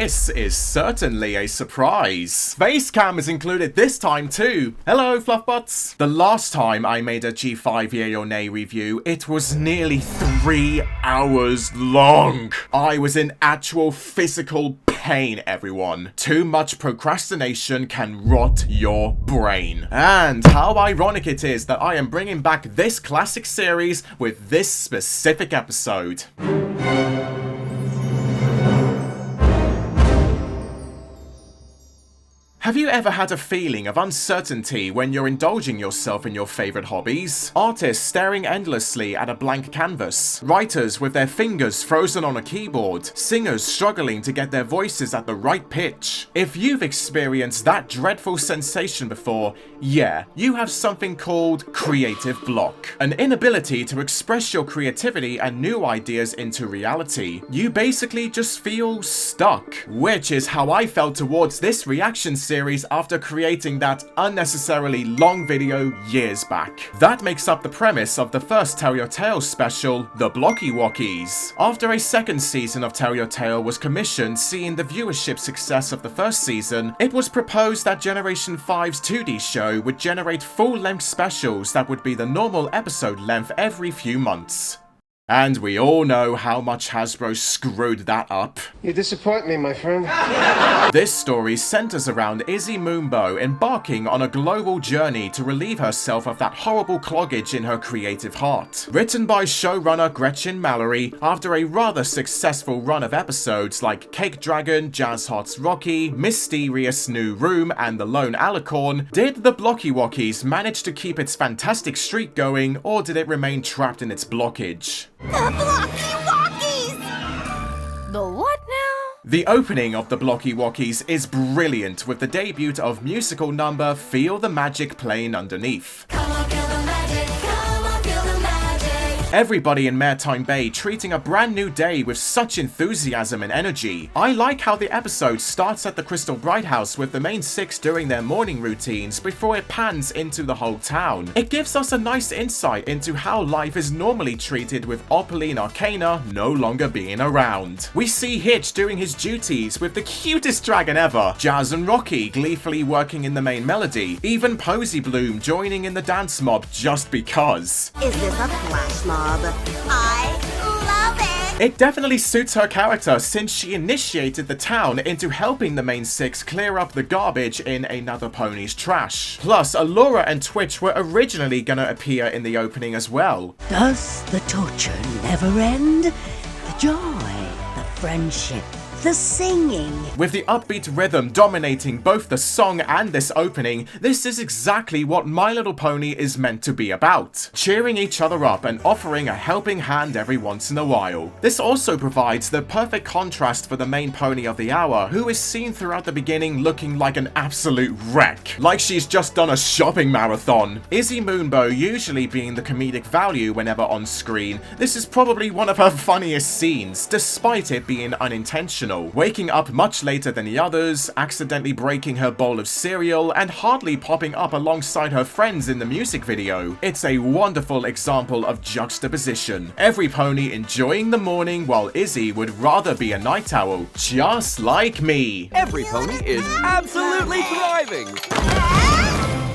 this is certainly a surprise. Face cam is included this time too. Hello, FLUFFBUTTS. The last time I made a G5 Yay or Nay review, it was nearly 3 hours long. I was in actual physical pain, everyone. Too much procrastination can rot your brain. And how ironic it is that I am bringing back this classic series with this specific episode. Have you ever had a feeling of uncertainty when you're indulging yourself in your favorite hobbies? Artists staring endlessly at a blank canvas, writers with their fingers frozen on a keyboard, singers struggling to get their voices at the right pitch. If you've experienced that dreadful sensation before, yeah, you have something called creative block. An inability to express your creativity and new ideas into reality. You basically just feel stuck. Which is how I felt towards this reaction series after creating that unnecessarily long video years back. That makes up the premise of the first Tell Your Tale special, the Blockywockys. After a second season of Tell Your Tale was commissioned, seeing the viewership success of the first season, it was proposed that Generation 5's 2D show would generate full-length specials that would be the normal episode length every few months. And we all know how much Hasbro screwed that up. You disappoint me, my friend. This story centers around Izzy Moonbow embarking on a global journey to relieve herself of that horrible cloggage in her creative heart. Written by showrunner Gretchen Mallory, after a rather successful run of episodes like Cake Dragon, Jazz Hearts Rocky, Mysterious New Room, and The Lone Alicorn, did the Blockywockys manage to keep its fantastic streak going, or did it remain trapped in its blockage? The Blockywockys! The what now? The opening of the Blockywockys is brilliant, with the debut of musical number Feel the Magic playing underneath. Come on, feel the magic, come on, feel the magic. Everybody in Maritime Bay treating a brand new day with such enthusiasm and energy. I like how the episode starts at the Crystal Bright House with the main six doing their morning routines before it pans into the whole town. It gives us a nice insight into how life is normally treated with Opaline Arcana no longer being around. We see Hitch doing his duties with the cutest dragon ever, Jazz and Rocky gleefully working in the main melody, even Posy Bloom joining in the dance mob just because. Is this a flash mob? I love it! It definitely suits her character since she initiated the town into helping the main six clear up the garbage in Another Pony's trash. Plus, Allura and Twitch were originally gonna appear in the opening as well. Does the torture never end? The joy, the friendship, the singing. With the upbeat rhythm dominating both the song and this opening, this is exactly what My Little Pony is meant to be about. Cheering each other up and offering a helping hand every once in a while. This also provides the perfect contrast for the main pony of the hour, who is seen throughout the beginning looking like an absolute wreck. Like she's just done a shopping marathon. Izzy Moonbow usually being the comedic value whenever on screen, this is probably one of her funniest scenes, despite it being unintentional. Waking up much later than the others, accidentally breaking her bowl of cereal, and hardly popping up alongside her friends in the music video. It's a wonderful example of juxtaposition. Every pony enjoying the morning while Izzy would rather be a night owl, just like me. Every pony is absolutely thriving!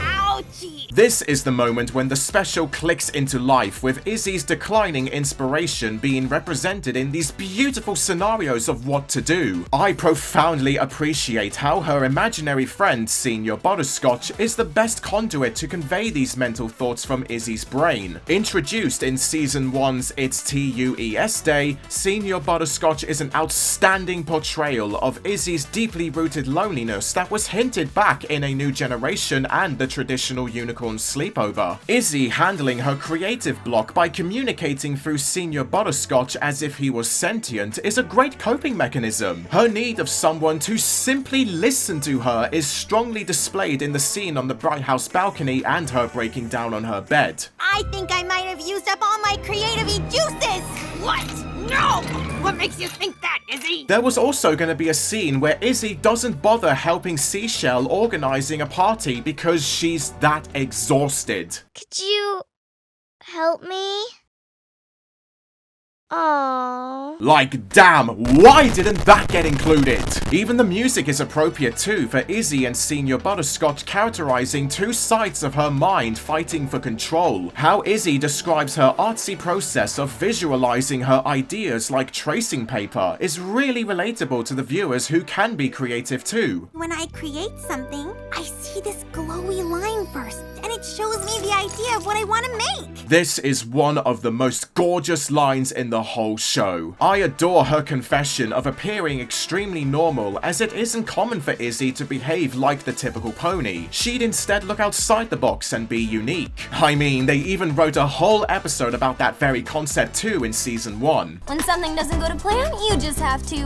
Ouchie! This is the moment when the special clicks into life, with Izzy's declining inspiration being represented in these beautiful scenarios of what to do. I profoundly appreciate how her imaginary friend, Senior Butterscotch, is the best conduit to convey these mental thoughts from Izzy's brain. Introduced in Season 1's It's TUES Day, Senior Butterscotch is an outstanding portrayal of Izzy's deeply rooted loneliness that was hinted back in A New Generation and the traditional Unicorn Sleepover. Izzy handling her creative block by communicating through Senior Butterscotch as if he was sentient is a great coping mechanism. Her need of someone to simply listen to her is strongly displayed in the scene on the Bright House balcony and her breaking down on her bed. I think I might have used up all my creative-y juices! What? No! What makes you think that, Izzy? There was also going to be a scene where Izzy doesn't bother helping Seashell organizing a party because she's that exhausted. Could you help me? Aww. Like, damn, why didn't that get included? Even the music is appropriate too, for Izzy and Senior Butterscotch characterizing two sides of her mind fighting for control. How Izzy describes her artsy process of visualizing her ideas like tracing paper is really relatable to the viewers who can be creative too. When I create something, I see this glowy line first, and it shows me the idea of what I want to make. This is one of the most gorgeous lines in the whole show. I adore her confession of appearing extremely normal, as it isn't common for Izzy to behave like the typical pony. She'd instead look outside the box and be unique. I mean, they even wrote a whole episode about that very concept too in season 1. When something doesn't go to plan, you just have to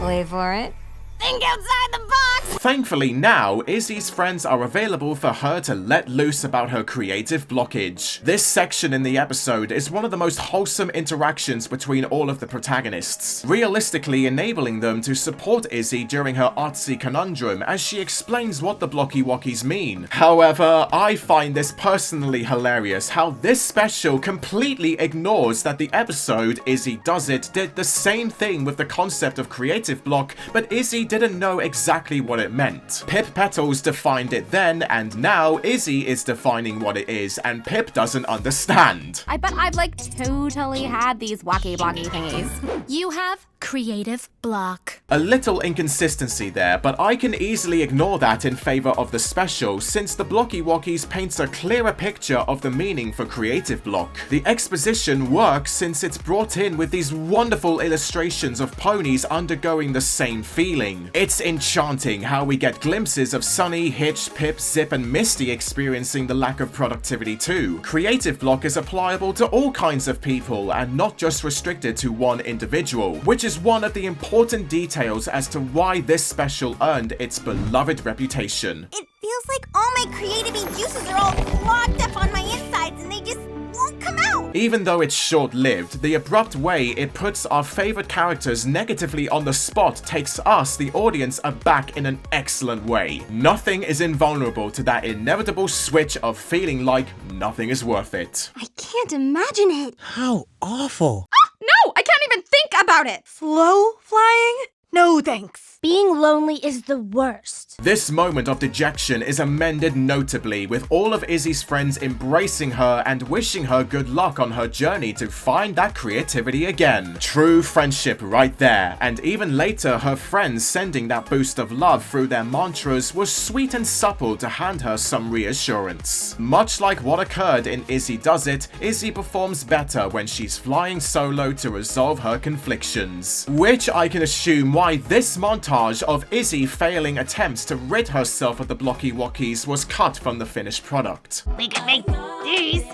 wait for it. Think outside the box! Thankfully now, Izzy's friends are available for her to let loose about her creative blockage. This section in the episode is one of the most wholesome interactions between all of the protagonists, realistically enabling them to support Izzy during her artsy conundrum as she explains what the Blockywockys mean. However, I find this personally hilarious how this special completely ignores that the episode Izzy Does It did the same thing with the concept of creative block, but Izzy didn't know exactly what it meant. Pip Petals defined it then, and now Izzy is defining what it is, and Pip doesn't understand. I bet I've like totally had these wacky blocky thingies. You have creative block. A little inconsistency there, but I can easily ignore that in favor of the special, since the Blockywockys paints a clearer picture of the meaning for creative block. The exposition works since it's brought in with these wonderful illustrations of ponies undergoing the same feeling. It's enchanting how we get glimpses of Sunny, Hitch, Pip, Zip, and Misty experiencing the lack of productivity too. Creative block is applicable to all kinds of people and not just restricted to one individual, which is one of the important details as to why this special earned its beloved reputation. It feels like all my creativity juices are all clogged up on my insides and they just won't come out. Even though it's short-lived, the abrupt way it puts our favorite characters negatively on the spot takes us, the audience, aback in an excellent way. Nothing is invulnerable to that inevitable switch of feeling like nothing is worth it. I can't imagine it. How awful. No, I can't even think about it. Slow flying? No thanks. Being lonely is the worst. This moment of dejection is amended notably, with all of Izzy's friends embracing her and wishing her good luck on her journey to find that creativity again. True friendship right there, and even later her friends sending that boost of love through their mantras was sweet and supple to hand her some reassurance. Much like what occurred in Izzy Does It, Izzy performs better when she's flying solo to resolve her conflictions, which I can assume why this montage of Izzy failing attempts to rid herself of the Blockywockys was cut from the finished product. We can make these.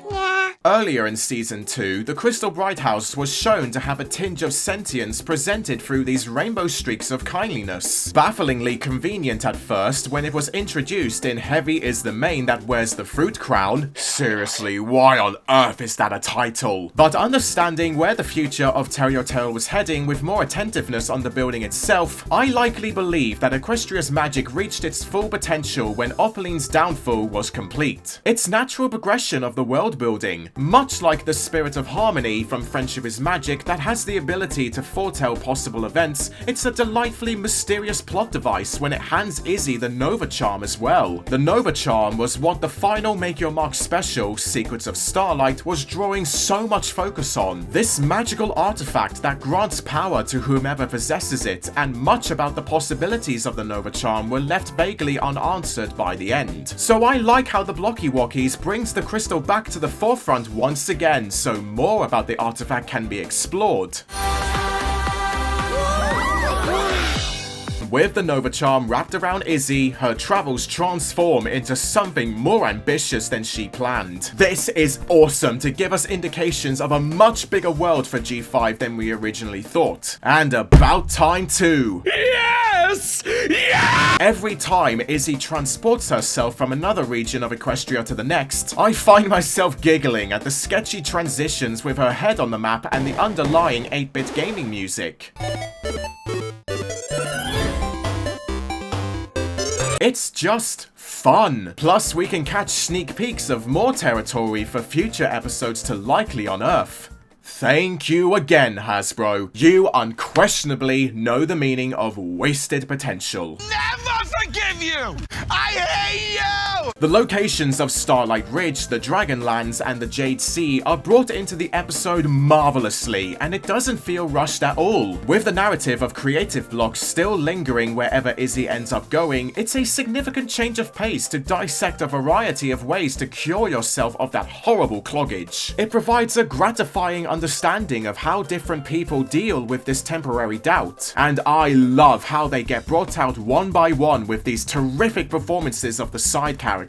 Yeah. Earlier in season 2, the Crystal Bright House was shown to have a tinge of sentience presented through these rainbow streaks of kindliness. Bafflingly convenient at first when it was introduced in Heavy is the Mane That Wears the Fruit Crown. Seriously, why on earth is that a title? But understanding where the future of Terriotel was heading with more attentiveness on the building itself, I likely believe that Equestria's magic reached its full potential when Opaline's downfall was complete. Its natural progression of the world building, much like the Spirit of Harmony from Friendship is Magic that has the ability to foretell possible events, it's a delightfully mysterious plot device when it hands Izzy the Nova Charm as well. The Nova Charm was what the final Make Your Mark special, Secrets of Starlight, was drawing so much focus on. This magical artifact that grants power to whomever possesses it, and much about the possibilities of the Nova Charm were left vaguely unanswered by the end. So I like how the Blockywockys brings the crystal back to the forefront once again, so more about the artifact can be explored. With the Nova Charm wrapped around Izzy, her travels transform into something more ambitious than she planned. This is awesome to give us indications of a much bigger world for G5 than we originally thought. And about time too. Yes! Yeah! Every time Izzy transports herself from another region of Equestria to the next, I find myself giggling at the sketchy transitions with her head on the map and the underlying 8-bit gaming music. It's just fun. Plus, we can catch sneak peeks of more territory for future episodes to likely unearth. Thank you again, Hasbro. You unquestionably know the meaning of wasted potential. Never forgive you! I hate you! The locations of Starlight Ridge, the Dragonlands, and the Jade Sea are brought into the episode marvelously, and it doesn't feel rushed at all. With the narrative of creative blocks still lingering wherever Izzy ends up going, it's a significant change of pace to dissect a variety of ways to cure yourself of that horrible cloggage. It provides a gratifying understanding of how different people deal with this temporary doubt, and I love how they get brought out one by one with these terrific performances of the side characters.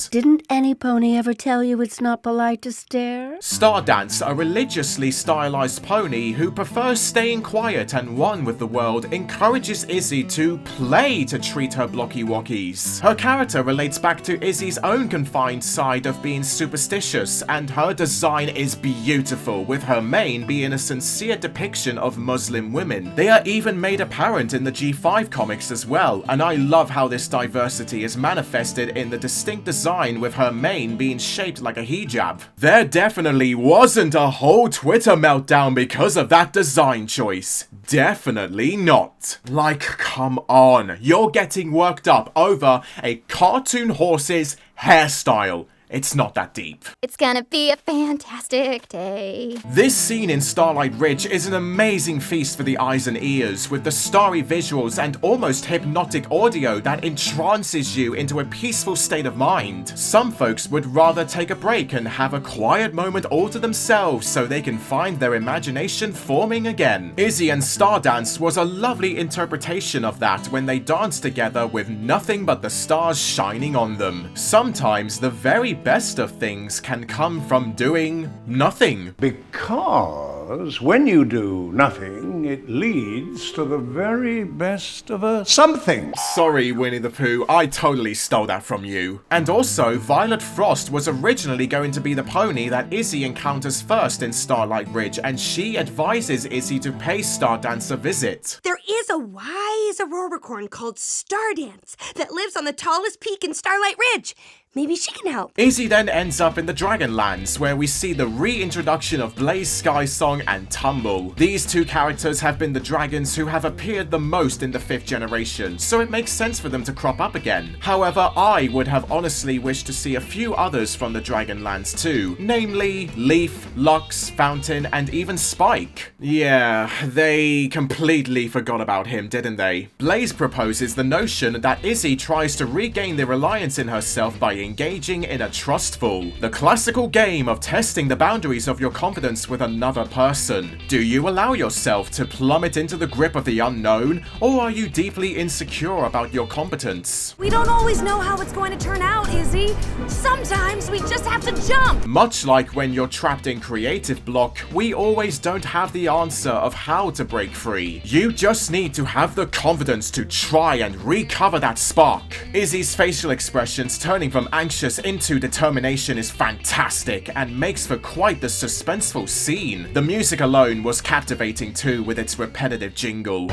Didn't any pony ever tell you it's not polite to stare? Stardance, a religiously stylized pony who prefers staying quiet and one with the world, encourages Izzy to play to treat her Blockywockys. Her character relates back to Izzy's own confined side of being superstitious, and her design is beautiful, with her mane being a sincere depiction of Muslim women. They are even made apparent in the G5 comics as well, and I love how this diversity is manifested in the distinct design, with her mane being shaped like a hijab. There definitely wasn't a whole Twitter meltdown because of that design choice. Definitely not. Like, come on, you're getting worked up over a cartoon horse's hairstyle. It's not that deep. It's gonna be a fantastic day. This scene in Starlight Ridge is an amazing feast for the eyes and ears, with the starry visuals and almost hypnotic audio that entrances you into a peaceful state of mind. Some folks would rather take a break and have a quiet moment all to themselves so they can find their imagination forming again. Izzy and Stardance was a lovely interpretation of that when they danced together with nothing but the stars shining on them. Sometimes the very best of things can come from doing nothing. Because when you do nothing, it leads to the very best of a something. Sorry, Winnie the Pooh, I totally stole that from you. And also, Violet Frost was originally going to be the pony that Izzy encounters first in Starlight Ridge, and she advises Izzy to pay Stardance a visit. There is a wise auroricorn called Stardance that lives on the tallest peak in Starlight Ridge. Maybe she can help. Izzy then ends up in the Dragonlands, where we see the reintroduction of BLUESKY Song and Tumble. These two characters have been the dragons who have appeared the most in the 5th generation, so it makes sense for them to crop up again. However, I would have honestly wished to see a few others from the Dragonlands too, namely Leaf, Lux, Fountain, and even Spike. Yeah, they completely forgot about him, didn't they? Blaze proposes the notion that Izzy tries to regain the reliance in herself by engaging in a trustful, the classical game of testing the boundaries of your confidence with another person. Do you allow yourself to plummet into the grip of the unknown, or are you deeply insecure about your competence? We don't always know how it's going to turn out, Izzy. Sometimes we just have to jump. Much like when you're trapped in creative block, we always don't have the answer of how to break free. You just need to have the confidence to try and recover that spark. Izzy's facial expressions turning from anxious into determination is fantastic and makes for quite the suspenseful scene. The music alone was captivating too, with its repetitive jingle.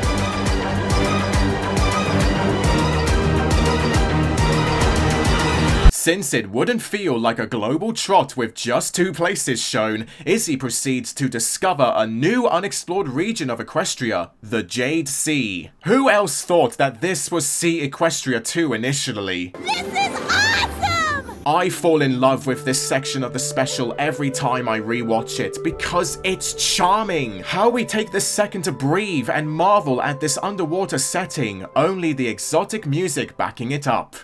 Since it wouldn't feel like a global trot with just 2 places shown, Izzy proceeds to discover a new unexplored region of Equestria, the Jade Sea. Who else thought that this was Sea Equestria 2 initially? This is awesome! I fall in love with this section of the special every time I rewatch it because it's charming. How we take this second to breathe and marvel at this underwater setting, only the exotic music backing it up.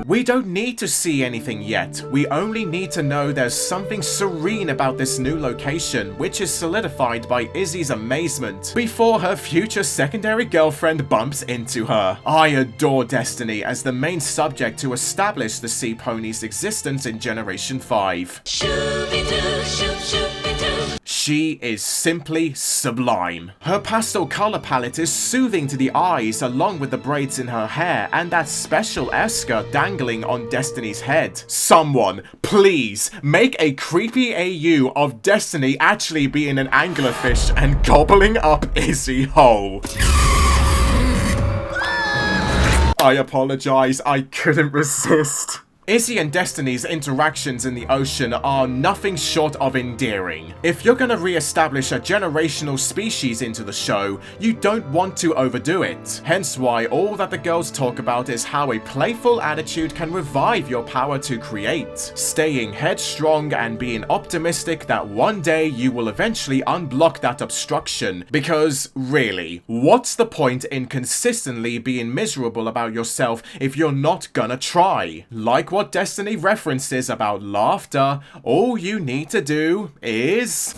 We don't need to see anything yet, we only need to know there's something serene about this new location, which is solidified by Izzy's amazement before her future secondary girlfriend bumps into her. I adore Destiny as the main subject to establish the sea pony's existence in Generation 5. She is simply sublime. Her pastel color palette is soothing to the eyes, along with the braids in her hair and that special skirt dangling on Destiny's head. Someone, please, make a creepy AU of Destiny actually being an anglerfish and gobbling up Izzy whole. I apologize, I couldn't resist. Izzy and Destiny's interactions in the ocean are nothing short of endearing. If you're gonna re-establish a generational species into the show, you don't want to overdo it. Hence why all that the girls talk about is how a playful attitude can revive your power to create, staying headstrong and being optimistic that one day you will eventually unblock that obstruction. Because really, what's the point in consistently being miserable about yourself if you're not gonna try? Like what Destiny references about laughter, all you need to do is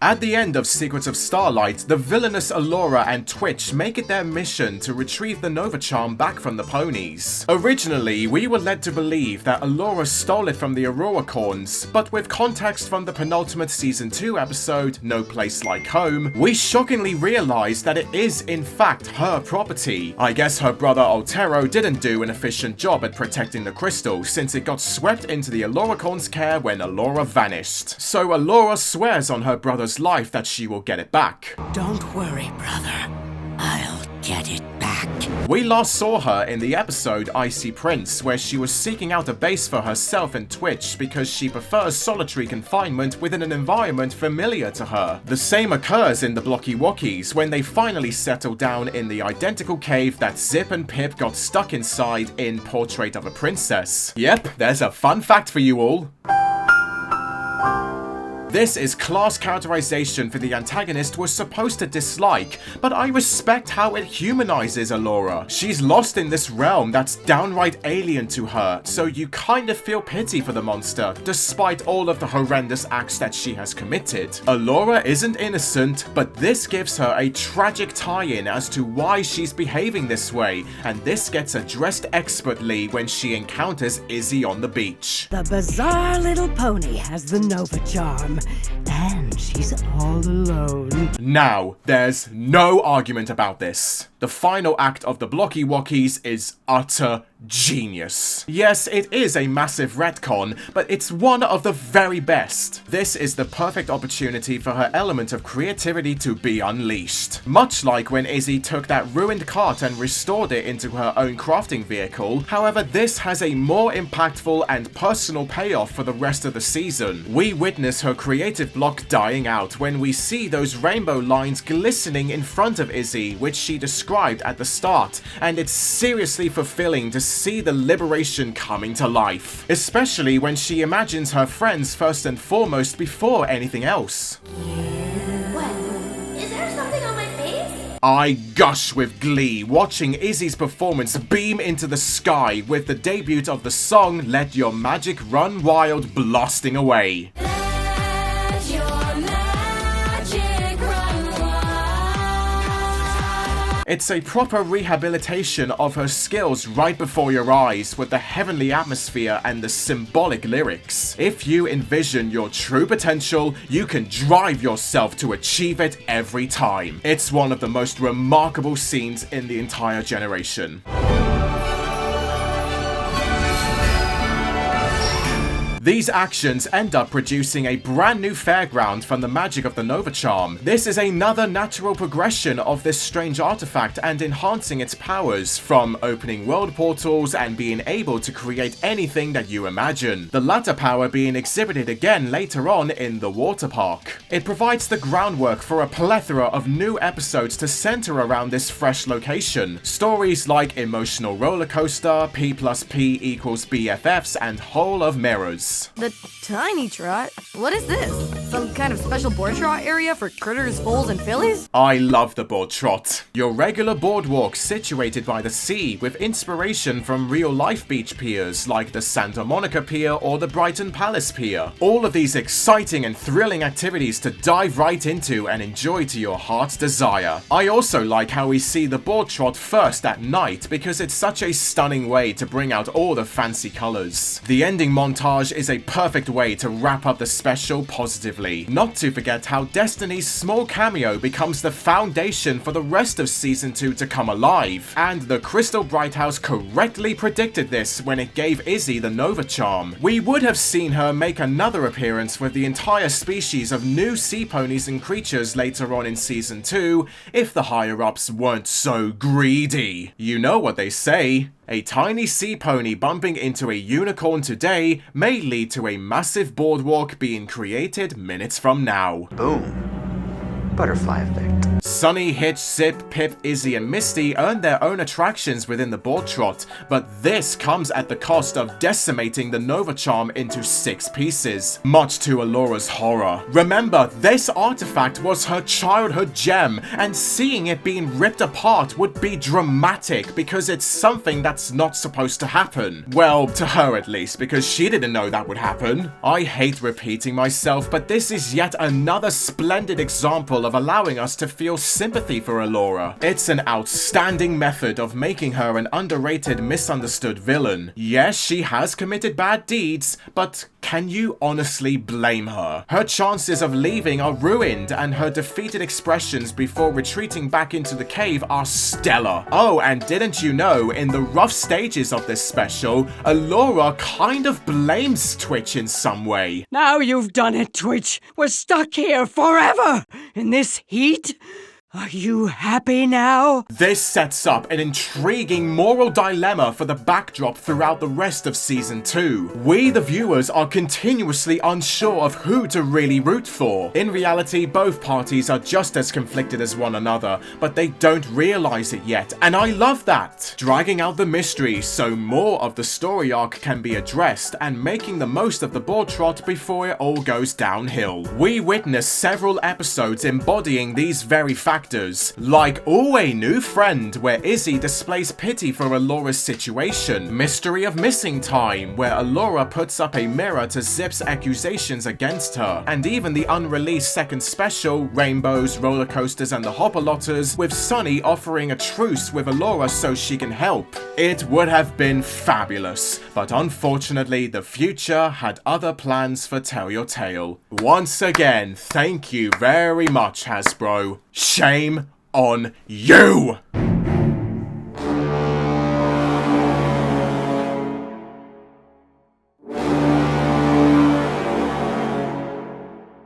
At the end of Secrets of Starlight, the villainous Allura and Twitch make it their mission to retrieve the Nova Charm back from the ponies. Originally, we were led to believe that Allura stole it from the Auroricorns, but with context from the penultimate Season 2 episode, No Place Like Home, we shockingly realized that it is in fact her property. I guess her brother Altero didn't do an efficient job at protecting the crystal, since it got swept into the Auroricorns' care when Allura vanished. So Allura swears on her brother's life that she will get it back. Don't worry, brother. I'll get it back. We last saw her in the episode Icy Prince, where she was seeking out a base for herself and Twitch because she prefers solitary confinement within an environment familiar to her. The same occurs in the Blockywockys when they finally settle down in the identical cave that Zip and Pip got stuck inside in Portrait of a Princess. Yep, there's a fun fact for you all. This is class characterization for the antagonist we're supposed to dislike, but I respect how it humanizes Allura. She's lost in this realm that's downright alien to her, so you kind of feel pity for the monster, despite all of the horrendous acts that she has committed. Allura isn't innocent, but this gives her a tragic tie-in as to why she's behaving this way, and this gets addressed expertly when she encounters Izzy on the beach. The bizarre little pony has the Nova Charm, and she's all alone. Now, there's no argument about this. The final act of the Blockywockys is utter genius. Yes, it is a massive retcon, but it's one of the very best. This is the perfect opportunity for her element of creativity to be unleashed. Much like when Izzy took that ruined cart and restored it into her own crafting vehicle, however, this has a more impactful and personal payoff for the rest of the season. We witness her creative block dying out when we see those rainbow lines glistening in front of Izzy, which she described at the start, and it's seriously fulfilling to see the liberation coming to life, especially when she imagines her friends first and foremost before anything else. What? Is there something on my face? I gush with glee watching Izzy's performance beam into the sky with the debut of the song Let Your Magic Run Wild blasting away. It's a proper rehabilitation of her skills right before your eyes with the heavenly atmosphere and the symbolic lyrics. If you envision your true potential, you can drive yourself to achieve it every time. It's one of the most remarkable scenes in the entire generation. These actions end up producing a brand new fairground from the magic of the Nova Charm. This is another natural progression of this strange artifact and enhancing its powers, from opening world portals and being able to create anything that you imagine. The latter power being exhibited again later on in the water park. It provides the groundwork for a plethora of new episodes to center around this fresh location. Stories like Emotional Roller Coaster, P+P equals BFFs, and Hole of Mirrors. The Tiny Trot? What is this? Some kind of special board trot area for critters, foals, and fillies? I love the board trot. Your regular boardwalk situated by the sea with inspiration from real-life beach piers like the Santa Monica Pier or the Brighton Palace Pier. All of these exciting and thrilling activities to dive right into and enjoy to your heart's desire. I also like how we see the board trot first at night because it's such a stunning way to bring out all the fancy colors. The ending montage is a perfect way to wrap up the special positively. Not to forget how Destiny's small cameo becomes the foundation for the rest of Season 2 to come alive, and the Crystal Bright House correctly predicted this when it gave Izzy the Nova Charm. We would have seen her make another appearance with the entire species of new sea ponies and creatures later on in Season 2 if the higher-ups weren't so greedy. You know what they say. A tiny sea pony bumping into a unicorn today may lead to a massive boardwalk being created minutes from now. Boom. Butterfly effect. Sunny, Hitch, Zip, Pip, Izzy, and Misty earned their own attractions within the board trot, but this comes at the cost of decimating the Nova Charm into 6 pieces, much to Alora's horror. Remember, this artifact was her childhood gem, and seeing it being ripped apart would be dramatic because it's something that's not supposed to happen. Well, to her at least, because she didn't know that would happen. I hate repeating myself, but this is yet another splendid example of allowing us to feel sympathy for Alora. It's an outstanding method of making her an underrated, misunderstood villain. Yes, she has committed bad deeds, but can you honestly blame her? Her chances of leaving are ruined, and her defeated expressions before retreating back into the cave are stellar. Oh, and didn't you know, in the rough stages of this special, Alora kind of blames Twitch in some way. Now you've done it, Twitch. We're stuck here forever in this heat. Are you happy now? This sets up an intriguing moral dilemma for the backdrop throughout the rest of Season 2. We, the viewers, are continuously unsure of who to really root for. In reality, both parties are just as conflicted as one another, but they don't realize it yet, and I love that. Dragging out the mystery so more of the story arc can be addressed, and making the most of the board trot before it all goes downhill. We witness several episodes embodying these very factors, like Ooh, a New Friend, where Izzy displays pity for Alora's situation, Mystery of Missing Time, where Alora puts up a mirror to Zip's accusations against her, and even the unreleased second special, Rainbows, Roller Coasters, and the Hopalotters, with Sunny offering a truce with Alora so she can help. It would have been fabulous, but unfortunately the future had other plans for Tell Your Tale. Once again, thank you very much, Hasbro. Shame on you!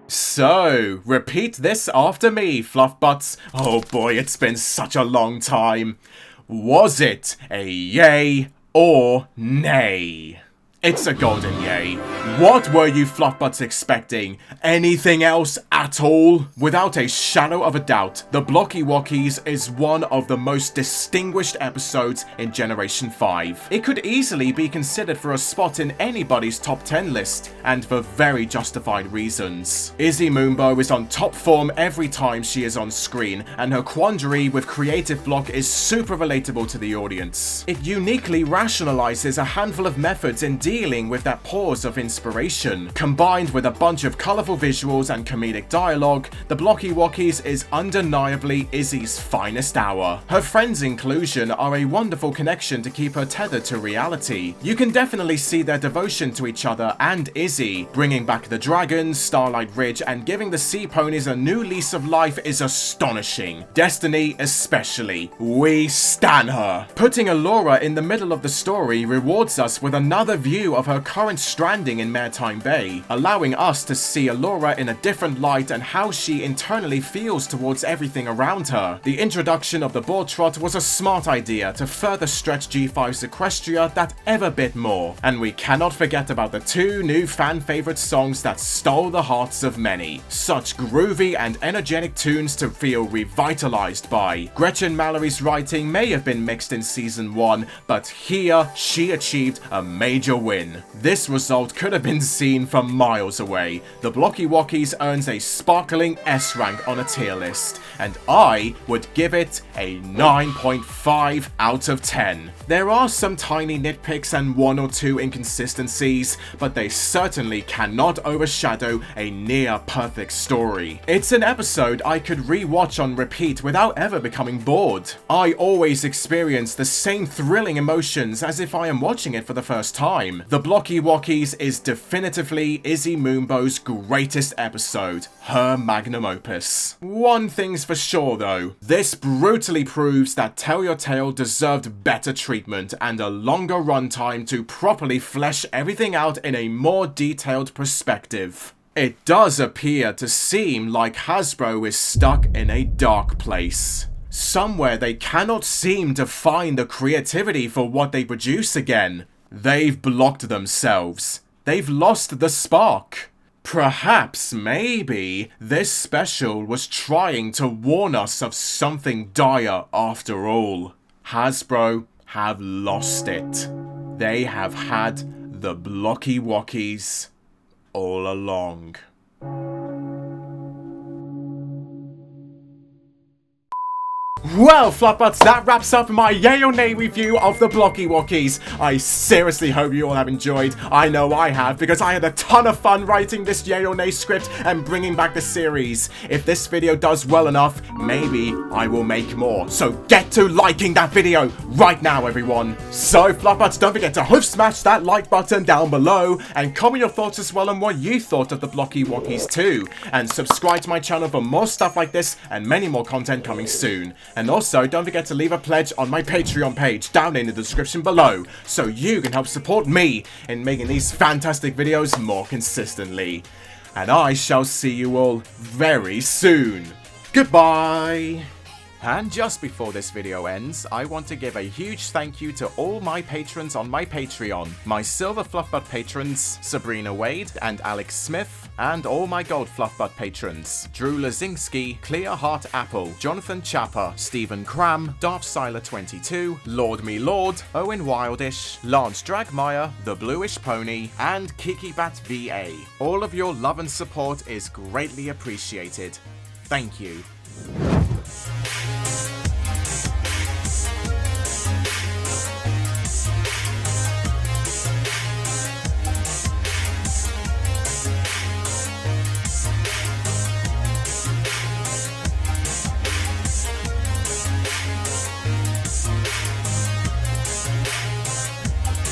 So, repeat this after me, FLUFFBUTTS. Oh boy, it's been such a long time. Was it a yay or nay? It's a golden yay. What were you FLUFFBUTTS expecting? Anything else at all? Without a shadow of a doubt, the Blockywockys is one of the most distinguished episodes in Generation 5. It could easily be considered for a spot in anybody's top 10 list, and for very justified reasons. Izzy Moonbow is on top form every time she is on screen, and her quandary with creative block is super relatable to the audience. It uniquely rationalizes a handful of methods in dealing with that pause of inspiration. Combined with a bunch of colourful visuals and comedic dialogue, the Blockywockys is undeniably Izzy's finest hour. Her friends' inclusion are a wonderful connection to keep her tethered to reality. You can definitely see their devotion to each other and Izzy. Bringing back the dragons, Starlight Ridge, and giving the sea ponies a new lease of life is astonishing. Destiny especially. We stan her. Putting Alora in the middle of the story rewards us with another view of her current stranding in Maritime Bay, allowing us to see Alora in a different light and how she internally feels towards everything around her. The introduction of the board trot was a smart idea to further stretch G5's Equestria that ever bit more, and we cannot forget about the 2 new fan favorite songs that stole the hearts of many. Such groovy and energetic tunes to feel revitalized by. Gretchen Mallory's writing may have been mixed in Season 1, but here she achieved a major win. This result could have been seen from miles away. The Blockywockys earns a sparkling S rank on a tier list, and I would give it a 9.5 out of 10. There are some tiny nitpicks and 1 or 2 inconsistencies, but they certainly cannot overshadow a near perfect story. It's an episode I could re-watch on repeat without ever becoming bored. I always experience the same thrilling emotions as if I am watching it for the first time. The Blockywockys is definitively Izzy Moonbow's greatest episode, her magnum opus. One thing's for sure though, this brutally proves that Tell Your Tale deserved better treatment and a longer runtime to properly flesh everything out in a more detailed perspective. It does appear to seem like Hasbro is stuck in a dark place. Somewhere they cannot seem to find the creativity for what they produce again. They've blocked themselves. They've lost the spark. Perhaps, maybe, this special was trying to warn us of something dire after all. Hasbro have lost it. They have had the Blockywockys all along. Well, FLUFFBUTTS, that wraps up my yay or nay review of the Blockywockys. I seriously hope you all have enjoyed. I know I have, because I had a ton of fun writing this yay or nay script and bringing back the series. If this video does well enough, maybe I will make more. So get to liking that video right now, everyone. So, FLUFFBUTTS, don't forget to hoof smash that like button down below and comment your thoughts as well on what you thought of the Blockywockys too. And subscribe to my channel for more stuff like this and many more content coming soon. And also, don't forget to leave a pledge on my Patreon page down in the description below, so you can help support me in making these fantastic videos more consistently. And I shall see you all very soon. Goodbye! And just before this video ends, I want to give a huge thank you to all my patrons on my Patreon. My Silver FLUFFBUTT patrons, Sabrina Wade and Alex Smith, and all my Gold FLUFFBUTT patrons, Drew Lazinski, Clear Heart Apple, Jonathan Chapper, Stephen Cram, Darthsiler22, Lord Me Lord, Owen Wildish, Lance Dragmeyer, The Bluish Pony, and KikiBat VA. All of your love and support is greatly appreciated. Thank you.